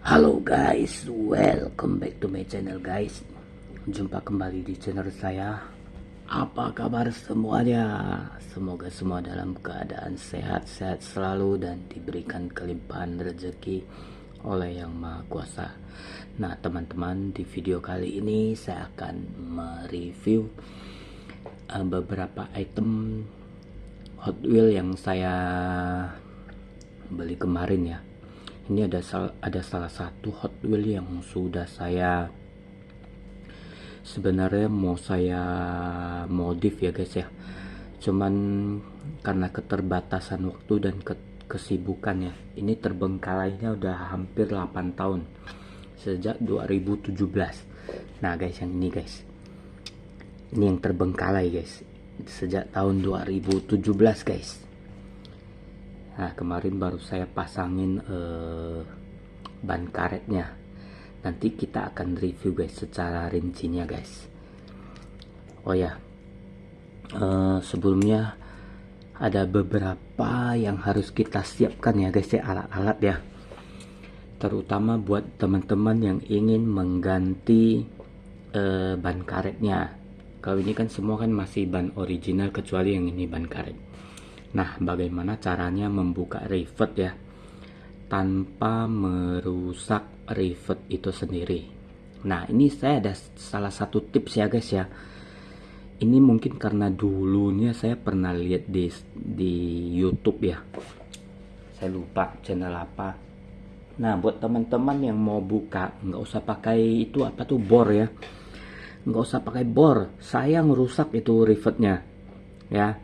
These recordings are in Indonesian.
Halo guys, welcome back to my channel guys. Jumpa kembali di channel saya. Apa kabar semuanya? Semoga semua dalam keadaan sehat-sehat selalu dan diberikan kelimpahan rezeki oleh Yang Maha Kuasa. Nah teman-teman, di video kali ini saya akan mereview beberapa item Hot Wheels yang saya beli kemarin ya. Ini ada salah satu Hot Wheels yang sudah saya sebenarnya mau saya modif ya guys ya. Cuman karena keterbatasan waktu dan kesibukan ya. Ini terbengkalainya udah hampir 8 tahun. Sejak 2017. Nah guys, yang ini guys. Ini yang terbengkalai guys. Sejak tahun 2017 guys. Nah kemarin baru saya pasangin ban karetnya. Nanti kita akan review guys secara rincinya guys. Oh ya, sebelumnya ada beberapa yang harus kita siapkan ya guys ya, alat-alat ya. Terutama buat teman-teman yang ingin mengganti ban karetnya. Kalau ini kan semua kan masih ban original kecuali yang ini ban karet. Nah, bagaimana caranya membuka rivet ya tanpa merusak rivet itu sendiri. Nah, ini saya ada salah satu tips ya guys ya. Ini mungkin karena dulunya saya pernah lihat di YouTube ya. Saya lupa channel apa. Nah, buat teman-teman yang mau buka, nggak usah pakai itu apa tuh bor ya. Nggak usah pakai bor. Saya ngerusak itu rivetnya ya.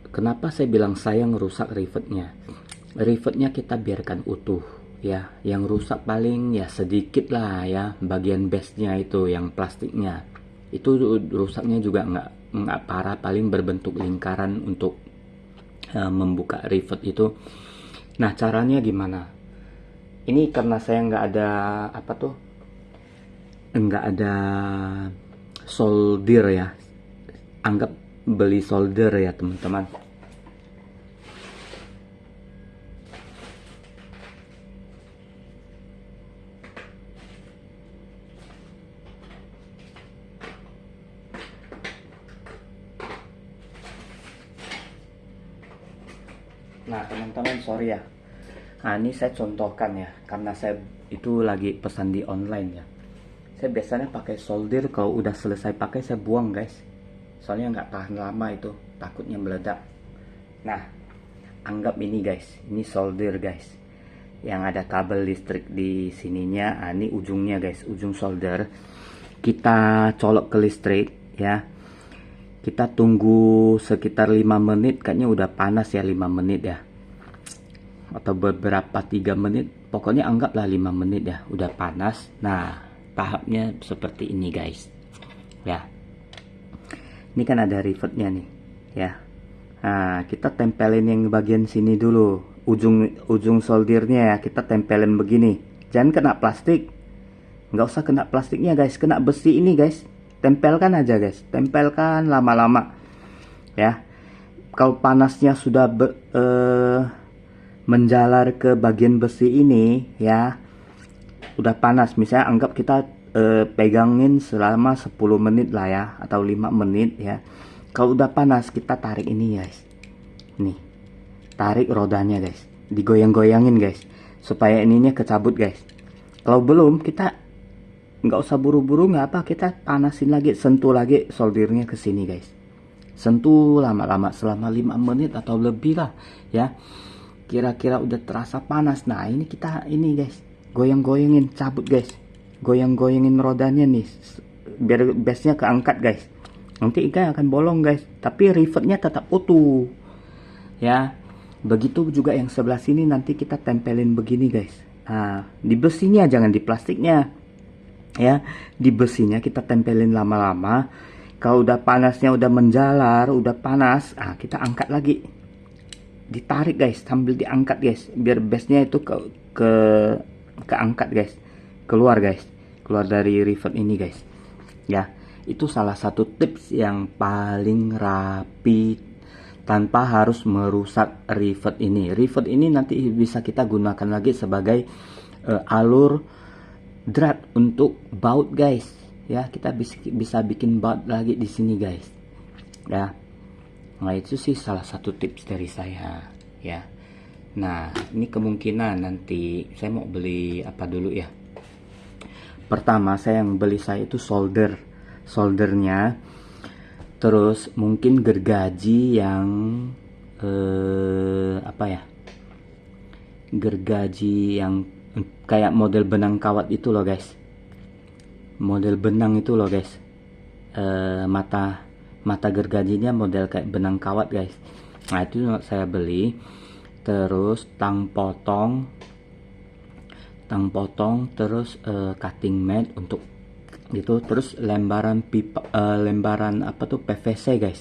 Kenapa saya bilang saya ngerusak rivetnya? Rivetnya kita biarkan utuh ya. Yang rusak paling ya sedikit lah ya, bagian base-nya itu yang plastiknya. Itu rusaknya juga nggak parah, paling berbentuk lingkaran untuk membuka rivet itu. Nah caranya gimana? Ini karena saya nggak ada apa tuh, nggak ada solder ya. Anggap beli solder ya teman-teman. Nah teman-teman, sorry ya. Nah ini saya contohkan ya, karena saya itu lagi pesan di online ya. Saya biasanya pakai solder, kalau udah selesai pakai saya buang guys. Soalnya nggak tahan lama itu, takutnya meledak. Nah anggap ini guys, ini solder guys, yang ada kabel listrik di sininya. Nah, ini ujungnya guys, ujung solder. Kita colok ke listrik ya. Kita tunggu sekitar 5 menit, kayaknya udah panas ya 5 menit ya. Atau beberapa 3 menit, pokoknya anggaplah 5 menit ya, udah panas. Nah, tahapnya seperti ini guys. Ya. Ini kan ada rivetnya nih, ya. Nah, kita tempelin yang bagian sini dulu. Ujung soldernya ya, kita tempelin begini. Jangan kena plastik. Nggak usah kena plastiknya guys, kena besi ini guys. Tempelkan aja guys, tempelkan lama-lama ya. Kalau panasnya sudah menjalar ke bagian besi ini ya, udah panas. Misalnya anggap kita pegangin selama 10 menit lah ya, atau 5 menit ya. Kalau udah panas kita tarik ini guys, nih tarik rodanya guys, digoyang-goyangin guys supaya ininya kecabut guys. Kalau belum, kita nggak usah buru-buru, nggak apa, kita panasin lagi, sentuh lagi soldernya ke sini guys. Sentuh lama-lama selama 5 menit atau lebih lah ya. Kira-kira udah terasa panas. Nah ini kita ini guys, goyang-goyangin, cabut guys, goyang-goyangin rodanya nih biar base-nya keangkat guys. Nanti ikan akan bolong guys, tapi rivetnya tetap utuh ya. Begitu juga yang sebelah sini, nanti kita tempelin begini guys. Nah di besinya, jangan di plastiknya ya. Di besinya kita tempelin lama-lama. Kalau udah panasnya udah menjalar, udah panas, kita angkat lagi, ditarik guys, sambil diangkat guys, biar base-nya itu keangkat guys, keluar guys, keluar dari rivet ini guys ya. Itu salah satu tips yang paling rapi tanpa harus merusak rivet ini. Rivet ini nanti bisa kita gunakan lagi sebagai alur drat untuk baut guys. Ya, kita bisa bikin baut lagi di sini guys. Ya. Nah, itu sih salah satu tips dari saya ya. Nah, ini kemungkinan nanti saya mau beli apa dulu ya. Pertama saya itu soldernya, terus mungkin gergaji yang apa ya, gergaji yang kayak model benang kawat itu loh guys, model benang itu loh guys. Mata gergajinya model kayak benang kawat guys. Nah, itu saya beli. Terus tang potong, terus cutting mat untuk gitu, terus lembaran pipa, lembaran apa tuh, PVC guys,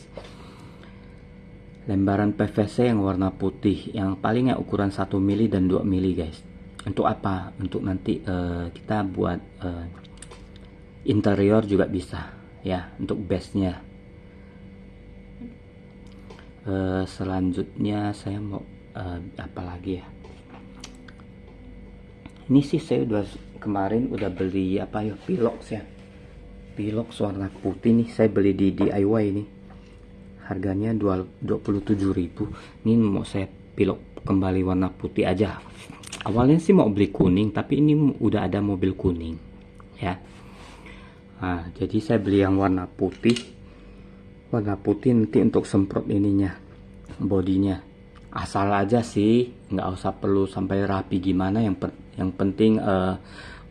lembaran PVC yang warna putih, yang palingnya ukuran 1 mili dan 2 mili guys. Untuk apa? Untuk nanti kita buat interior juga bisa ya, untuk base-nya. Selanjutnya saya mau apa lagi ya, ini sih saya kemarin udah beli apa ya, pilox ya, pilox warna putih nih, saya beli di DIY ini, harganya 27.000. Ini mau saya pilox kembali warna putih aja. Awalnya sih mau beli kuning, tapi ini udah ada mobil kuning ya. Nah, jadi saya beli yang warna putih nanti untuk semprot ininya, bodinya. Asal aja sih, nggak usah perlu sampai rapi gimana, yang penting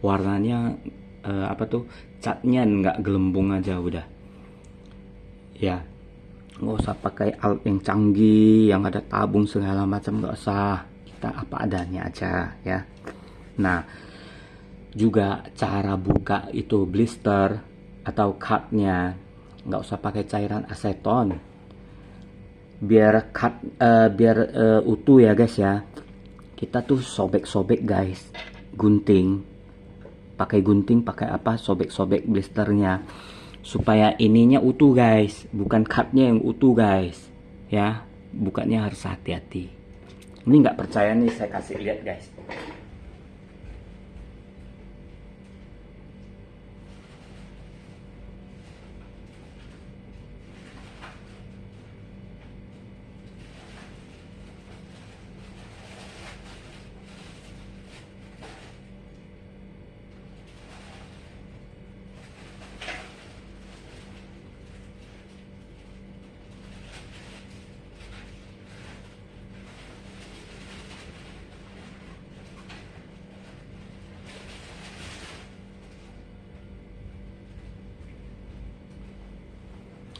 warnanya apa tuh, catnya nggak gelembung aja udah ya. Nggak usah pakai alat yang canggih yang ada tabung segala macam, nggak usah, kita apa adanya aja ya. Nah, juga cara buka itu blister atau cutnya nggak usah pakai cairan aseton, biar utuh ya guys ya. Kita tuh sobek-sobek guys, pakai gunting, pakai apa, sobek-sobek blisternya supaya ininya utuh guys, bukan cutnya yang utuh guys ya. Bukanya harus hati-hati. Ini nggak percaya nih, saya kasih lihat guys.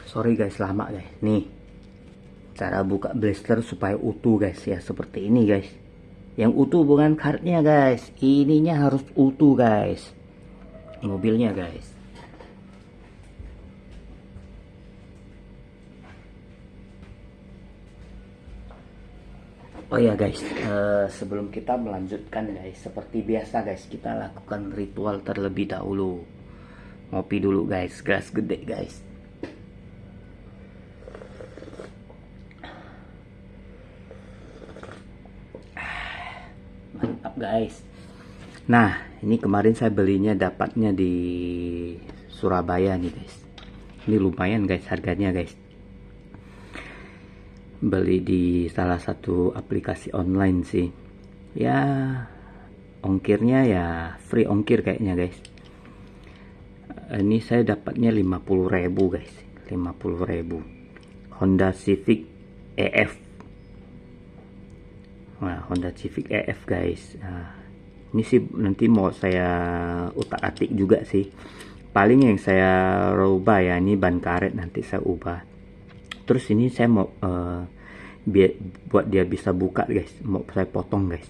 Sorry guys, lama guys. Nih cara buka blister supaya utuh guys ya, seperti ini guys. Yang utuh bukan cardnya guys, ininya harus utuh guys, mobilnya guys. Oh ya guys, sebelum kita melanjutkan guys, seperti biasa guys, kita lakukan ritual terlebih dahulu. Ngopi dulu guys, gelas gede guys. Mantap guys. Nah, ini kemarin saya belinya, dapatnya di Surabaya nih guys. Ini lumayan guys harganya guys. Beli di salah satu aplikasi online sih. Ya, ongkirnya ya free ongkir kayaknya guys. Ini saya dapatnya 50.000 guys. 50.000. Honda Civic EF. Nah, Honda Civic EF guys. Nah, ini sih nanti mau saya utak-atik juga sih. Paling yang saya rubah ya, ini ban karet nanti saya ubah. Terus ini saya mau buat dia bisa buka guys, mau saya potong guys.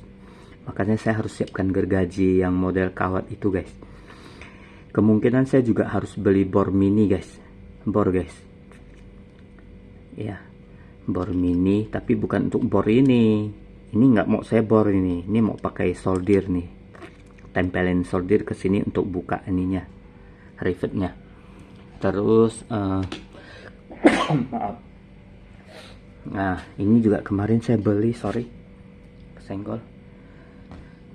Makanya saya harus siapkan gergaji yang model kawat itu guys. Kemungkinan saya juga harus beli bor mini guys. Bor guys. Ya, bor mini, tapi bukan untuk bor ini. Ini nggak mau saya bor ini mau pakai solder nih, tempelin solder ke sini untuk buka ininya, rivetnya. Terus maaf, Nah, ini juga kemarin saya beli, sorry kesenggol.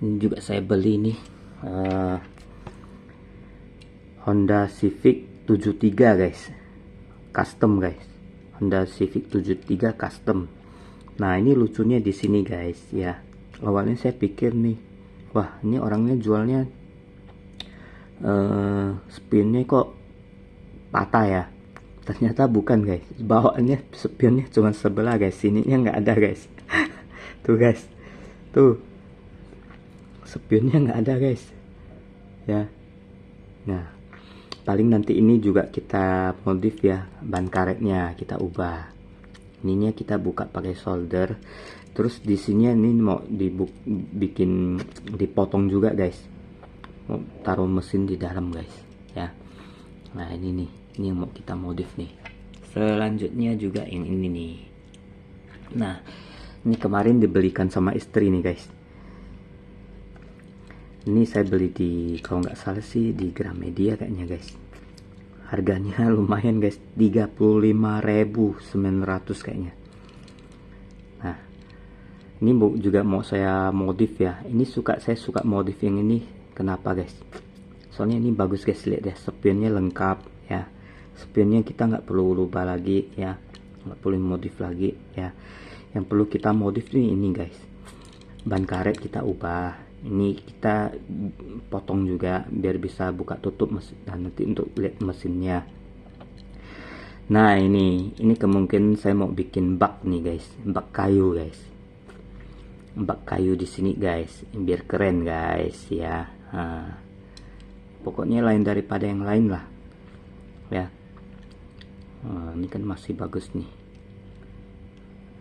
Ini juga saya beli nih, Honda Civic 73 guys, custom guys, Honda Civic 73 custom. Nah, ini lucunya di sini guys ya. Awalnya saya pikir nih, wah ini orangnya jualnya spionnya kok patah ya. Ternyata bukan guys, bawaannya spionnya cuma sebelah guys, sininya nggak ada guys. Tuh guys, tuh spionnya nggak ada guys ya. Nah, paling nanti ini juga kita modif ya, ban karetnya kita ubah, ininya kita buka pakai solder. Terus di sini ini mau bikin dipotong juga guys, mau taruh mesin di dalam guys ya. Nah, ini nih, ini yang mau kita modif nih. Selanjutnya juga ini nih. Nah, ini kemarin dibelikan sama istri nih guys. Ini saya beli di, kalau nggak salah sih di Gramedia kayaknya guys. Harganya lumayan guys, 35.900 kayaknya. Nah, ini juga mau saya modif ya. Ini saya suka modif yang ini. Kenapa guys? Soalnya ini bagus guys, lihat deh, spionnya lengkap ya. Spionnya kita nggak perlu rubah lagi ya, nggak perlu modif lagi ya. Yang perlu kita modif ini guys, ban karet kita ubah, ini kita potong juga biar bisa buka tutup mesin dan nanti untuk lihat mesinnya. Nah, ini kemungkinan saya mau bikin bak nih guys, bak kayu guys, bak kayu di sini guys, biar keren guys ya. Nah, pokoknya lain daripada yang lain lah ya. Nah, ini kan masih bagus nih.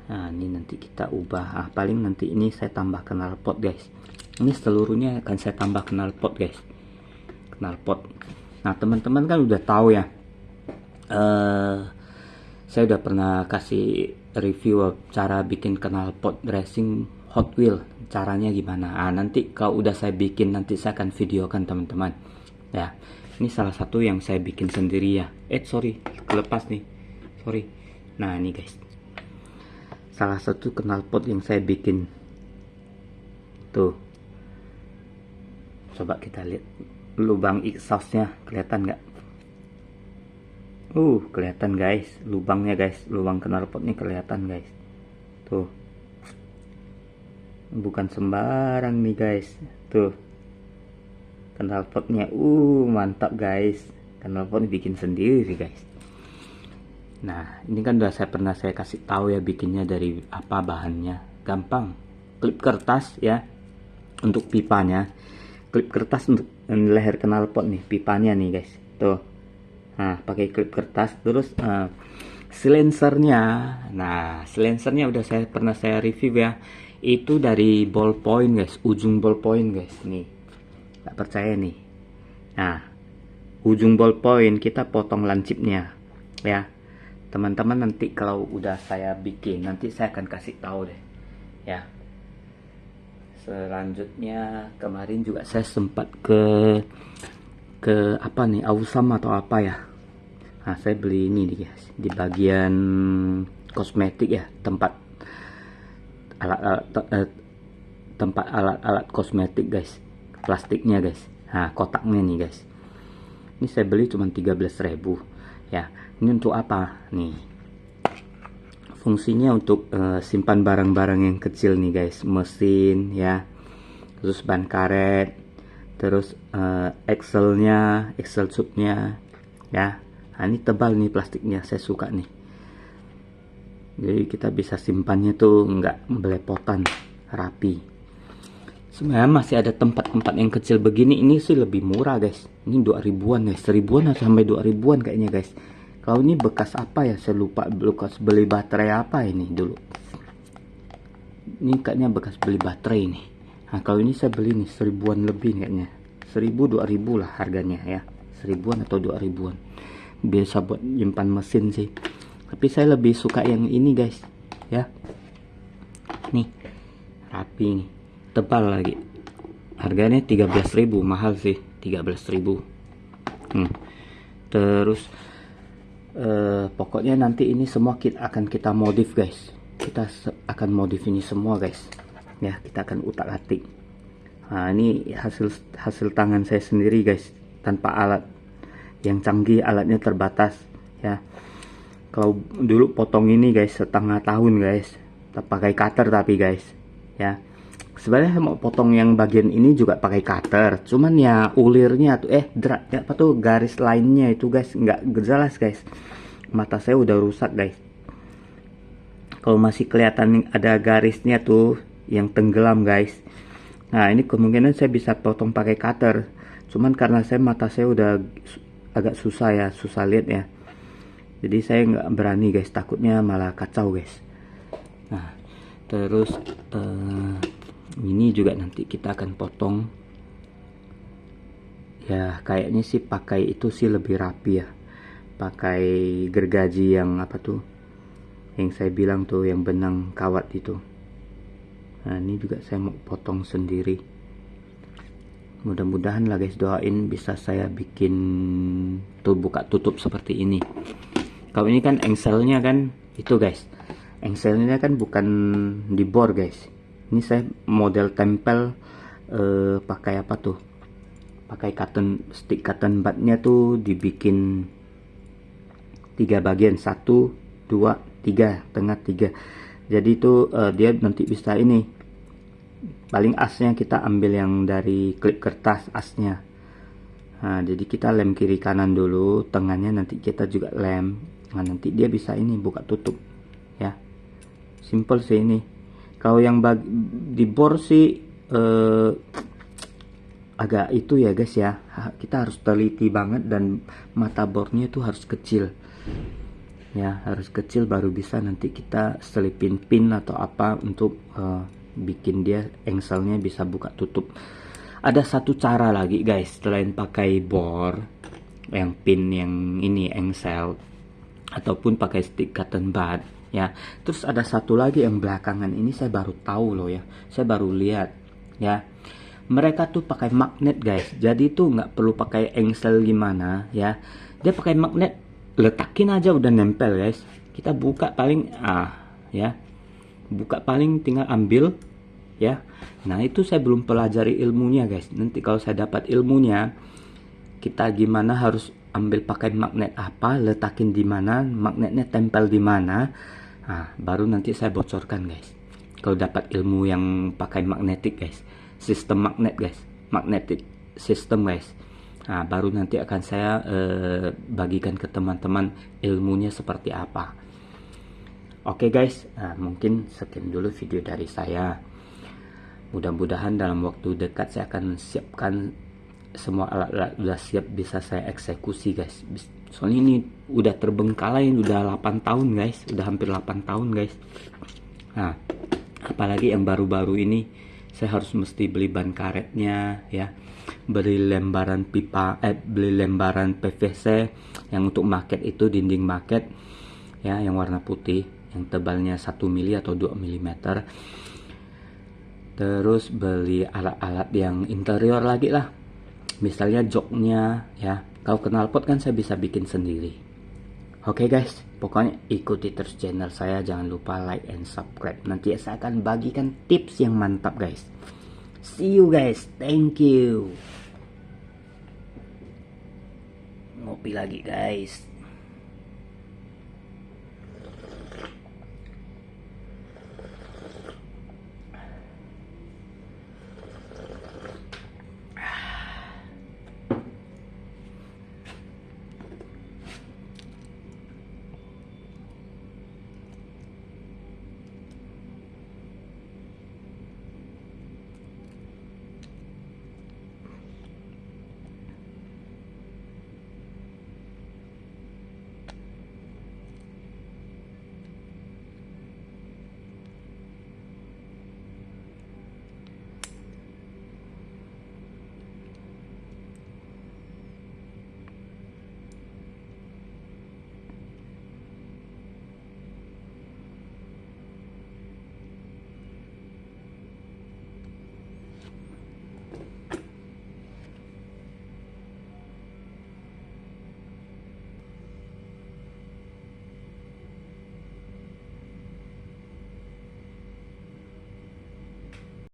Nah, ini nanti kita ubah. Paling nanti ini saya tambah knalpot guys. Ini seluruhnya akan saya tambah knalpot guys, knalpot. Nah, teman-teman kan udah tahu ya, saya udah pernah kasih review cara bikin knalpot racing Hot Wheel, caranya gimana. Nanti kalau udah saya bikin, nanti saya akan videokan teman-teman ya. Ini salah satu yang saya bikin sendiri ya. Sorry, kelepas nih, sorry. Nah, ini guys, salah satu knalpot yang saya bikin tuh. Coba kita lihat lubang exhaustnya, kelihatan nggak? Kelihatan guys, lubangnya guys, lubang knalpotnya kelihatan guys. Tuh, bukan sembarang nih guys. Tuh, knalpotnya, mantap guys. Knalpot bikin sendiri guys. Nah, ini kan udah pernah saya kasih tahu ya bikinnya dari apa bahannya. Gampang, klip kertas ya untuk pipanya, klip kertas untuk leher knalpot nih, pipanya nih guys. Tuh, nah pakai klip kertas. Terus silencernya, nah silencernya udah pernah saya review ya, itu dari ballpoint guys, ujung ballpoint guys. Nih, nggak percaya nih. Nah, ujung ballpoint kita potong lancipnya ya teman-teman. Nanti kalau udah saya bikin, nanti saya akan kasih tahu deh ya. Selanjutnya kemarin juga saya sempat ke apa nih, Ausam atau apa ya. Nah, saya beli ini nih guys, di bagian kosmetik ya, tempat alat-alat kosmetik guys, plastiknya guys. Nah, kotaknya nih guys, ini saya beli cuma 13.000 ya. Ini untuk apa nih? Fungsinya untuk simpan barang-barang yang kecil nih guys, mesin ya, terus ban karet, terus Excel tube-nya ya. Nah, ini tebal nih plastiknya, saya suka nih. Jadi kita bisa simpannya tuh nggak belepotan, rapi. Sebenarnya masih ada tempat-tempat yang kecil begini, ini sih lebih murah guys. Ini 2.000-an guys, 1.000-an sampai 2.000-an kayaknya guys. Kalau ini bekas apa ya, saya lupa, bekas beli baterai apa ini dulu. Ini kayaknya bekas beli baterai nih. Nah, kalau ini saya beli nih 1.000-an lebih kayaknya, 1.000-2.000 lah harganya ya, 1.000-an atau 2.000-an. Biasa buat nyimpan mesin sih, tapi saya lebih suka yang ini guys ya. Nih, rapi nih, tebal lagi. Harganya 13.000, mahal sih 13.000. Terus pokoknya nanti ini semua akan kita modif guys kita akan modif ini semua guys ya, kita akan utak-atik. Nah, ini hasil tangan saya sendiri guys, tanpa alat yang canggih, alatnya terbatas ya. Kalau dulu potong ini guys setengah tahun guys, pakai cutter tapi guys ya. Sebenarnya saya mau potong yang bagian ini juga pakai cutter, cuman ya ulirnya tuh apa tuh garis lainnya itu guys nggak jelas guys. Mata saya udah rusak guys. Kalau masih kelihatan ada garisnya tuh yang tenggelam guys. Nah ini kemungkinan saya bisa potong pakai cutter, cuman karena mata saya udah agak susah ya, susah lihat ya, jadi saya nggak berani guys, takutnya malah kacau guys. Nah terus ini juga nanti kita akan potong ya, kayaknya sih pakai itu sih lebih rapi ya, pakai gergaji yang apa tuh yang saya bilang tuh, yang benang kawat itu. Nah ini juga saya mau potong sendiri. Mudah-mudahan lah guys, doain bisa saya bikin tuh buka tutup seperti ini. Kalau ini kan engselnya kan itu guys, engselnya kan bukan di bor guys. Ini saya model tempel pakai apa tuh, pakai stick cotton budnya tuh dibikin 3 bagian, 1, 2, 3, tengah 3. Jadi itu dia nanti bisa ini, paling asnya kita ambil yang dari klip kertas asnya. Nah jadi kita lem kiri kanan dulu, tengahnya nanti kita juga lem. Nah nanti dia bisa ini buka tutup ya, simple sih ini. Kalau yang di bor sih agak itu ya guys ya, kita harus teliti banget dan mata bornya itu harus kecil ya, harus kecil baru bisa nanti kita selipin pin atau apa untuk bikin dia engselnya bisa buka tutup. Ada satu cara lagi guys, selain pakai bor yang pin yang ini engsel ataupun pakai stick cotton bud ya. Terus ada satu lagi yang belakangan ini saya baru tahu loh ya, saya baru lihat ya, mereka tuh pakai magnet guys. Jadi tuh nggak perlu pakai engsel gimana ya, dia pakai magnet, letakin aja udah nempel guys. Kita buka paling ya, buka paling tinggal ambil ya. Nah itu saya belum pelajari ilmunya guys. Nanti kalau saya dapat ilmunya, kita gimana harus ambil pakai magnet apa, letakin di mana, magnetnya tempel di mana. Nah baru nanti saya bocorkan guys, kalau dapat ilmu yang pakai magnetik guys, sistem magnet guys, magnetic system guys. Nah baru nanti akan saya bagikan ke teman-teman ilmunya seperti apa. Oke guys, mungkin sekian dulu video dari saya. Mudah-mudahan dalam waktu dekat saya akan siapkan semua alat-alat, udah siap bisa saya eksekusi guys. Soalnya ini udah terbengkalai, udah 8 tahun guys, udah hampir 8 tahun guys. Nah apalagi yang baru-baru ini saya harus mesti beli ban karetnya ya, beli lembaran beli lembaran PVC yang untuk maket itu, dinding maket ya, yang warna putih yang tebalnya 1 mili atau 2 mm. Terus beli alat-alat yang interior lagi lah, misalnya joknya ya. Kalau knalpot kan saya bisa bikin sendiri. Oke guys, pokoknya ikuti terus channel saya, jangan lupa like and subscribe. Nanti saya akan bagikan tips yang mantap guys. See you guys, thank you. Ngopi lagi guys.